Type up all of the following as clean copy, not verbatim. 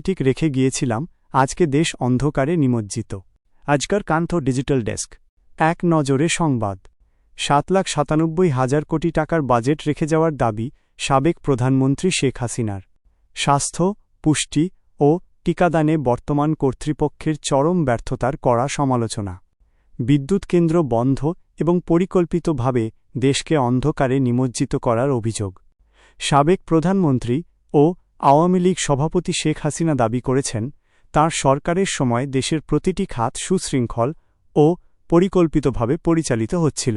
Systematic রেখে গিয়েছিলাম, আজকে দেশ অন্ধকারে নিমজ্জিত। আজকার কান্থ ডিজিটাল ডেস্ক। এক নজরে সংবাদ। 7,97,000 কোটি টাকার বাজেট রেখে যাওয়ার দাবি সাবেক প্রধানমন্ত্রী শেখ হাসিনার। স্বাস্থ্য, পুষ্টি ও টিকাদানে বর্তমান কর্তৃপক্ষের চরম ব্যর্থতার কড়া সমালোচনা। বিদ্যুৎ কেন্দ্র বন্ধ এবং পরিকল্পিতভাবে দেশকে অন্ধকারে নিমজ্জিত করার অভিযোগ। সাবেক প্রধানমন্ত্রী ও আওয়ামী লীগ সভাপতি শেখ হাসিনা দাবি করেছেন, তাঁর সরকারের সময় দেশের প্রতিটি খাত সুশৃঙ্খল ও পরিকল্পিতভাবে পরিচালিত হচ্ছিল।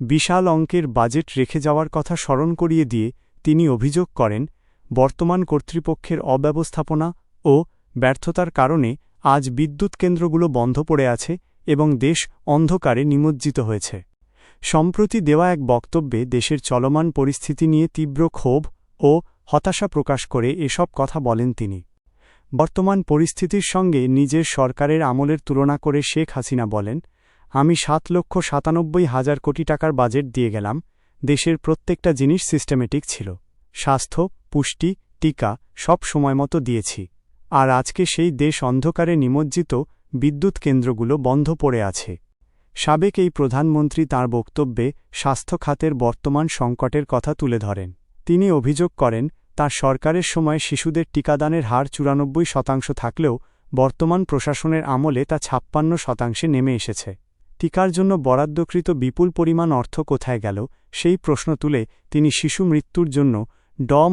বিশাল অঙ্কের বাজেট রেখে যাওয়ার কথা স্মরণ করিয়ে দিয়ে তিনি অভিযোগ করেন, বর্তমান কর্তৃপক্ষের অব্যবস্থাপনা ও ব্যর্থতার কারণে আজ বিদ্যুৎ কেন্দ্রগুলো বন্ধ পড়ে আছে এবং দেশ অন্ধকারে নিমজ্জিত হয়েছে। সম্প্রতি দেওয়া এক বক্তব্যে দেশের চলমান পরিস্থিতি নিয়ে তীব্র ক্ষোভ ও হতাশা প্রকাশ করে এসব কথা বলেন তিনি। বর্তমান পরিস্থিতির সঙ্গে নিজের সরকারের আমলের তুলনা করে শেখ হাসিনা বলেন, আমি 7,97,000 কোটি টাকার বাজেট দিয়ে গেলাম, দেশের প্রত্যেকটা জিনিস সিস্টেমেটিক ছিল। স্বাস্থ্য, পুষ্টি, টিকা সব সময়মতো দিয়েছি। আর আজকে সেই দেশ অন্ধকারে নিমজ্জিত, বিদ্যুৎ কেন্দ্রগুলো বন্ধ পড়ে আছে। সাবেক এই প্রধানমন্ত্রী তাঁর বক্তব্যে স্বাস্থ্য খাতের বর্তমান সংকটের কথা তুলে ধরেন। তিনি অভিযোগ করেন, তাঁর সরকারের সময় শিশুদের টিকাদানের হার 94% থাকলেও বর্তমান প্রশাসনের আমলে তা 56% নেমে এসেছে। টিকার জন্য বরাদ্দকৃত বিপুল পরিমাণ অর্থ কোথায় গেল, সেই প্রশ্ন তুলে তিনি শিশু মৃত্যুর জন্য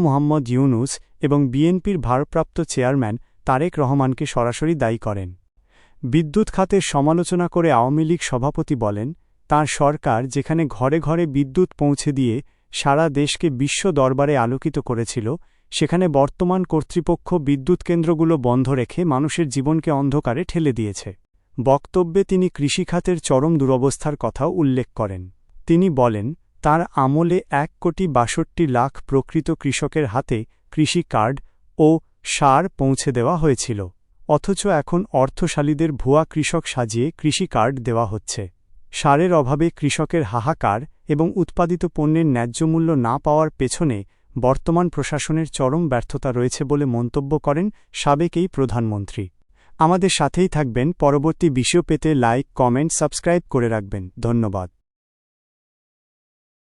মোহাম্মদ ইউনূস এবং বিএনপির ভারপ্রাপ্ত চেয়ারম্যান তারেক রহমানকে সরাসরি দায়ী করেন। বিদ্যুৎ খাতের সমালোচনা করে আওয়ামী লীগ সভাপতি বলেন, তাঁর সরকার যেখানে ঘরে ঘরে বিদ্যুৎ পৌঁছে দিয়ে সারা দেশকে বিশ্ব দরবারে আলোকিত করেছিল, সেখানে বর্তমান কর্তৃপক্ষ বিদ্যুৎ কেন্দ্রগুলো বন্ধ রেখে মানুষের জীবনকে অন্ধকারে ঠেলে দিয়েছে। বক্তব্যে তিনি কৃষিখাতের চরম দুরবস্থার কথাও উল্লেখ করেন। তিনি বলেন, তাঁর আমলে 1,62,00,000 প্রকৃত কৃষকের হাতে কৃষি কার্ড ও সার পৌঁছে দেওয়া হয়েছিল, অথচ এখন অর্থশালীদের ভুয়া কৃষক সাজিয়ে কৃষি কার্ড দেওয়া হচ্ছে। সারের অভাবে কৃষকের হাহাকার এবং উৎপাদিত পণ্যের ন্যায্য মূল্য না পাওয়ার পেছনে বর্তমান প্রশাসনের চরম ব্যর্থতা রয়েছে বলে মন্তব্য করেন সাবেক এই প্রধানমন্ত্রী। আমাদের সাথেই থাকবেন। পরবর্তী বিষয় পেতে লাইক, কমেন্ট, সাবস্ক্রাইব করে রাখবেন। ধন্যবাদ।